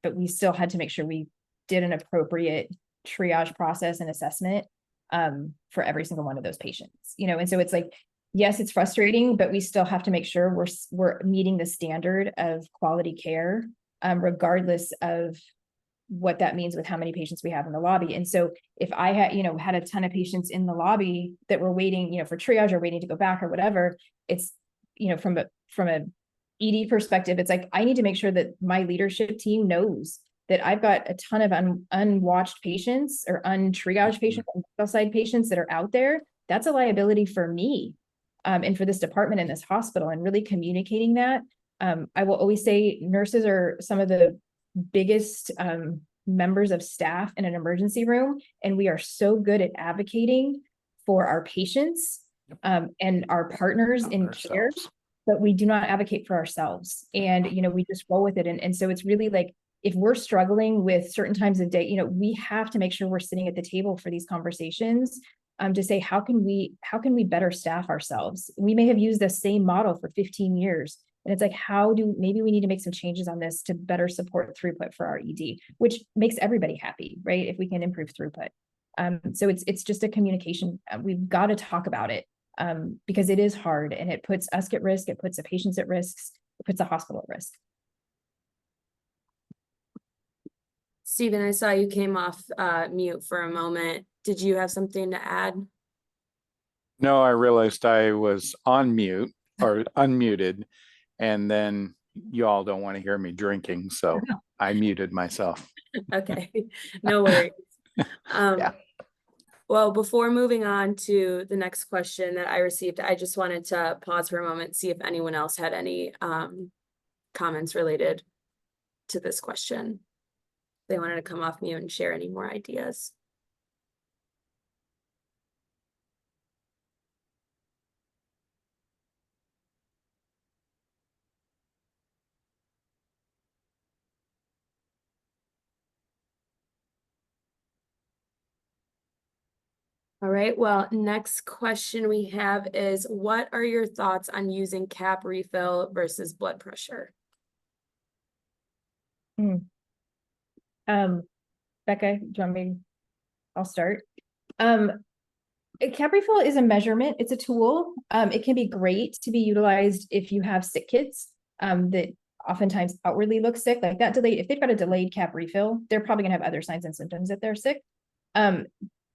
but we still had to make sure we did an appropriate triage process and assessment for every single one of those patients, and so it's like, yes, it's frustrating, but we still have to make sure we're meeting the standard of quality care, regardless of what that means with how many patients we have in the lobby. And so if I had a ton of patients in the lobby that were waiting, for triage or waiting to go back or whatever, it's, from a ED perspective, it's like, I need to make sure that my leadership team knows that I've got a ton of unwatched patients or untriaged patients, side patients that are out there. That's a liability for me, and for this department in this hospital, and really communicating that. I will always say nurses are some of the biggest members of staff in an emergency room, and we are so good at advocating for our patients and our partners in care, but we do not advocate for ourselves. And we just roll with it. And so it's really like, if we're struggling with certain times of day, we have to make sure we're sitting at the table for these conversations, to say, how can we better staff ourselves? We may have used the same model for 15 years. And it's like, maybe we need to make some changes on this to better support throughput for our ED, which makes everybody happy, right? If we can improve throughput. So it's just a communication. We've got to talk about it, because it is hard, and it puts us at risk. It puts the patients at risk. It puts the hospital at risk. Stephen, I saw you came off mute for a moment. Did you have something to add? No, I realized I was on mute or unmuted, and then you all don't want to hear me drinking, so I muted myself. Okay, no worries. Yeah. Well, before moving on to the next question that I received, I just wanted to pause for a moment, see if anyone else had any comments related to this question. They wanted to come off mute and share any more ideas. All right, well, next question we have is, what are your thoughts on using cap refill versus blood pressure? Becca, do you want me? I'll start. A cap refill is a measurement. It's a tool. It can be great to be utilized if you have sick kids that oftentimes outwardly look sick, like that delayed. If they've got a delayed cap refill, they're probably gonna have other signs and symptoms that they're sick.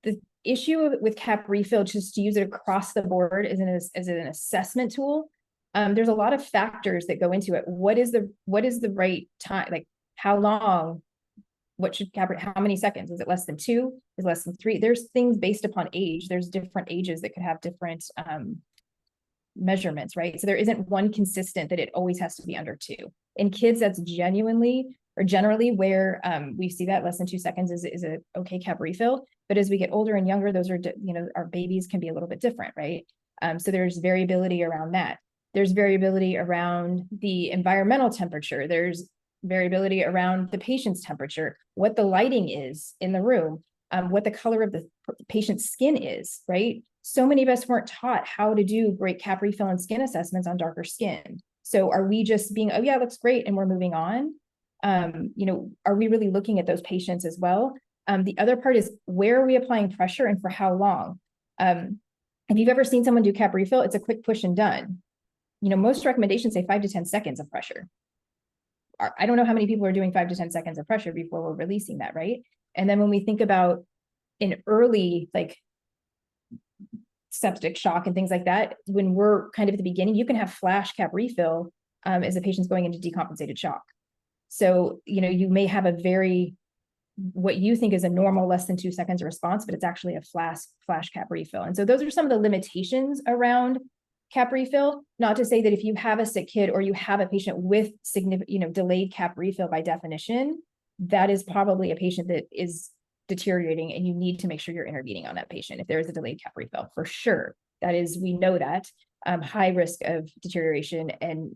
The issue with cap refill, just to use it across the board as an assessment tool, there's a lot of factors that go into it. What is the right time? Like how long? What should cap? How many seconds? Is it less than 2? Is it less than 3? There's things based upon age. There's different ages that could have different measurements, right? So there isn't one consistent that it always has to be under 2. In kids, that's genuinely or generally where we see that less than 2 seconds is a okay cap refill. But as we get older and younger, those are, our babies can be a little bit different, right? So there's variability around that. There's variability around the environmental temperature. There's variability around the patient's temperature, what the lighting is in the room, what the color of the patient's skin is, right? So many of us weren't taught how to do great cap refill and skin assessments on darker skin. So are we just being, oh yeah, it looks great, and we're moving on? Are we really looking at those patients as well? The other part is, where are we applying pressure and for how long? If you've ever seen someone do cap refill, it's a quick push and done. Most recommendations say 5 to 10 seconds of pressure. I don't know how many people are doing 5 to 10 seconds of pressure before we're releasing that, right? And then when we think about an early, like septic shock and things like that, when we're kind of at the beginning, you can have flash cap refill as the patient's going into decompensated shock. So, you may have what you think is a normal less than 2 seconds response, but it's actually a flash cap refill. And so those are some of the limitations around cap refill. Not to say that if you have a sick kid or you have a patient with significant, delayed cap refill by definition, that is probably a patient that is deteriorating and you need to make sure you're intervening on that patient if there is a delayed cap refill, for sure. That is, we know that high risk of deterioration and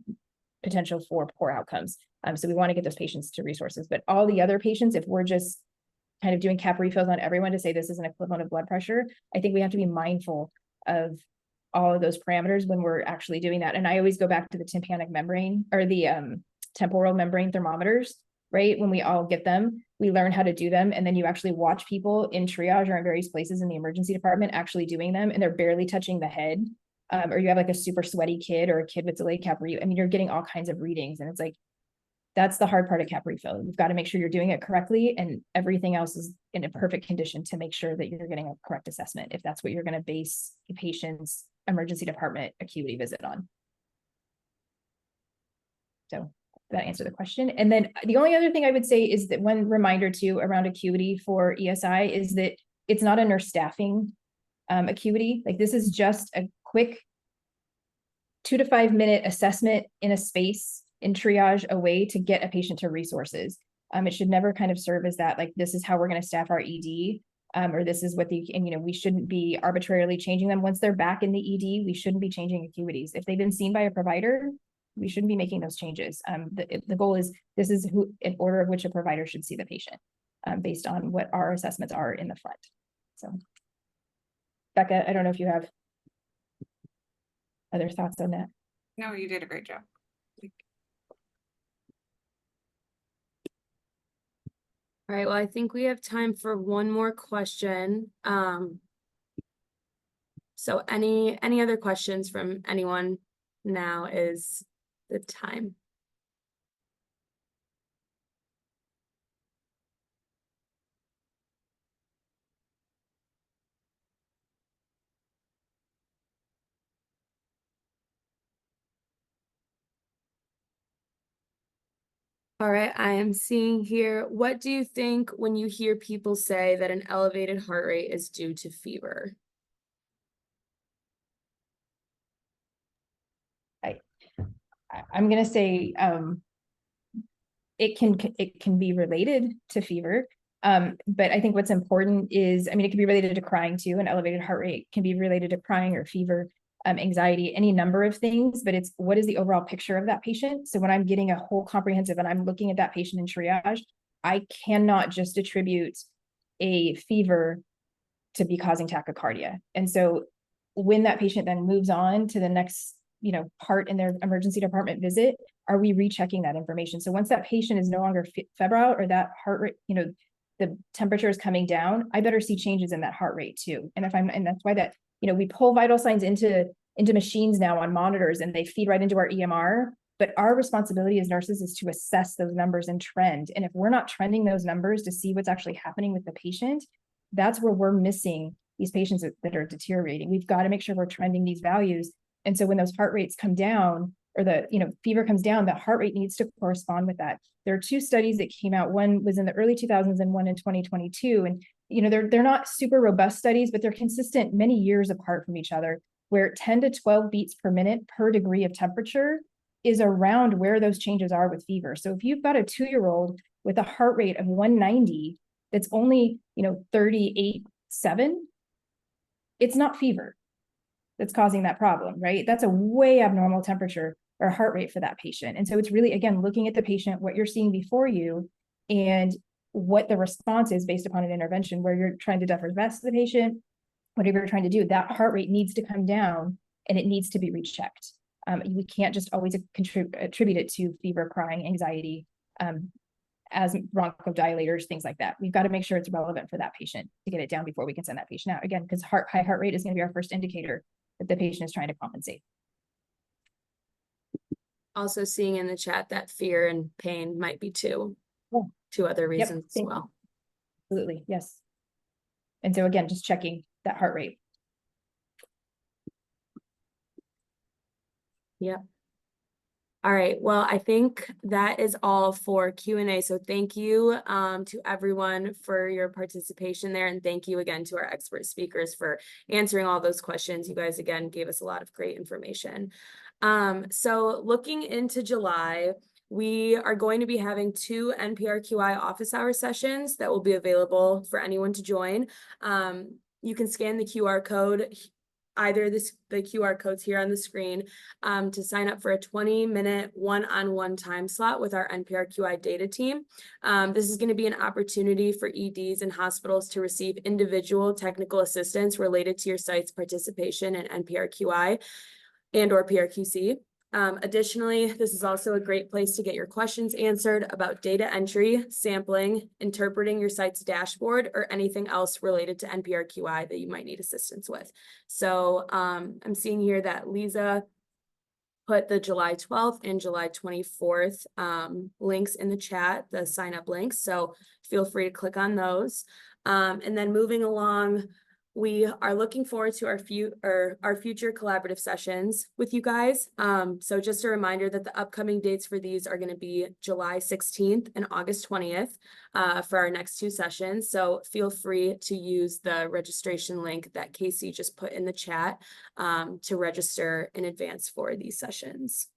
potential for poor outcomes. So we want to get those patients to resources, but all the other patients, if we're just kind of doing cap refills on everyone to say this is an equivalent of blood pressure, I think we have to be mindful of all of those parameters when we're actually doing that. And I always go back to the tympanic membrane or the temporal membrane thermometers, right? When we all get them, we learn how to do them. And then you actually watch people in triage or in various places in the emergency department actually doing them, and they're barely touching the head. Or you have like a super sweaty kid or a kid with delayed cap refill. I mean, you're getting all kinds of readings, and it's like, that's the hard part of cap refill. You've got to make sure you're doing it correctly, and everything else is in a perfect condition to make sure that you're getting a correct assessment, if that's what you're going to base the patient's emergency department acuity visit on. So that answered the question. And then the only other thing I would say is that one reminder too around acuity for ESI is that it's not a nurse staffing acuity. Like, this is just a quick 2 to 5 minute assessment in a space in triage, a way to get a patient to resources. It should never kind of serve as that, like, this is how we're going to staff our ED, or this is what we shouldn't be arbitrarily changing them. Once they're back in the ED, we shouldn't be changing acuities. If they've been seen by a provider, we shouldn't be making those changes. The goal is, this is in order of which a provider should see the patient, based on what our assessments are in the front. So, Becca, I don't know if you have other thoughts on that. No, you did a great job. All right, well, I think we have time for one more question. So any other questions from anyone? Now is the time. All right, I am seeing here, what do you think when you hear people say that an elevated heart rate is due to fever? I'm going to say it can be related to fever. But I think what's important is, it can be related to crying too. An elevated heart rate can be related to crying or fever, anxiety, any number of things, but it's what is the overall picture of that patient. So when I'm getting a whole comprehensive and I'm looking at that patient in triage, I cannot just attribute a fever to be causing tachycardia. And so when that patient then moves on to the next, part in their emergency department visit, are we rechecking that information? So once that patient is no longer febrile, or that heart rate, the temperature is coming down, I better see changes in that heart rate too. And that's why that, we pull vital signs into machines now on monitors, and they feed right into our EMR. But our responsibility as nurses is to assess those numbers and trend. And if we're not trending those numbers to see what's actually happening with the patient, that's where we're missing these patients that are deteriorating. We've got to make sure we're trending these values. And so when those heart rates come down, or the fever comes down, that heart rate needs to correspond with that. There are two studies that came out. One was in the early 2000s and one in 2022. And they're not super robust studies, but they're consistent many years apart from each other, where 10 to 12 beats per minute per degree of temperature is around where those changes are with fever. So if you've got a 2-year-old with a heart rate of 190 that's only 38.7, it's not fever that's causing that problem, right? That's a way abnormal temperature or heart rate for that patient. And so it's really, again, looking at the patient, what you're seeing before you, and what the response is based upon an intervention where you're trying to death-vest the patient, whatever you're trying to do, that heart rate needs to come down and it needs to be rechecked. We can't just always attribute it to fever, crying, anxiety, as bronchodilators, things like that. We've got to make sure it's relevant for that patient to get it down before we can send that patient out. Again, because high heart rate is going to be our first indicator that the patient is trying to compensate. Also seeing in the chat that fear and pain might be two other reasons as well. Absolutely, yes. And so again, just checking that heart rate. Yep. All right. Well, I think that is all for Q&A. So thank you to everyone for your participation there. And thank you again to our expert speakers for answering all those questions. You guys, again, gave us a lot of great information. So looking into July, we are going to be having 2 NPRQI office hour sessions that will be available for anyone to join. You can scan the QR code, either the QR codes here on the screen, to sign up for a 20-minute one-on-one time slot with our NPRQI data team. This is going to be an opportunity for EDs and hospitals to receive individual technical assistance related to your site's participation in NPRQI and/or PRQC. Additionally, this is also a great place to get your questions answered about data entry, sampling, interpreting your site's dashboard, or anything else related to NPRQI that you might need assistance with. So I'm seeing here that Lisa put the July 12th and July 24th links in the chat, the sign up links. So feel free to click on those. And then moving along, we are looking forward to our future collaborative sessions with you guys. So just a reminder that the upcoming dates for these are going to be July 16th and August 20th for our next 2 sessions. So feel free to use the registration link that Casey just put in the chat to register in advance for these sessions.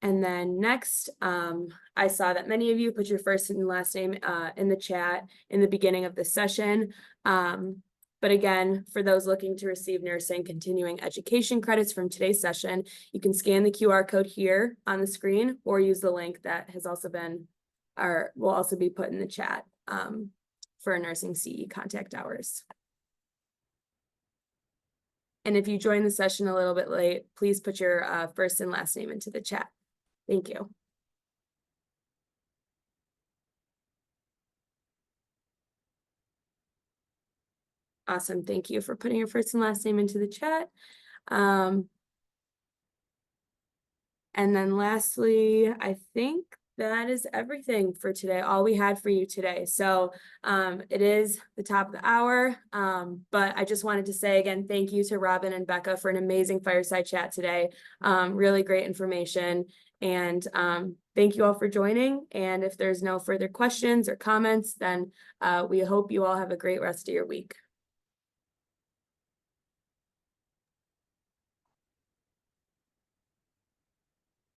And then next, I saw that many of you put your first and last name in the chat in the beginning of the session. But again, for those looking to receive nursing continuing education credits from today's session, you can scan the QR code here on the screen or use the link that has also been, or will also be put in the chat for nursing CE contact hours. And if you joined the session a little bit late, please put your first and last name into the chat. Thank you. Awesome. Thank you for putting your first and last name into the chat. And then lastly, I think that is everything for today, all we had for you today. So it is the top of the hour, but I just wanted to say again, thank you to Robin and Becca for an amazing fireside chat today. Really great information. And thank you all for joining. And if there's no further questions or comments, then we hope you all have a great rest of your week.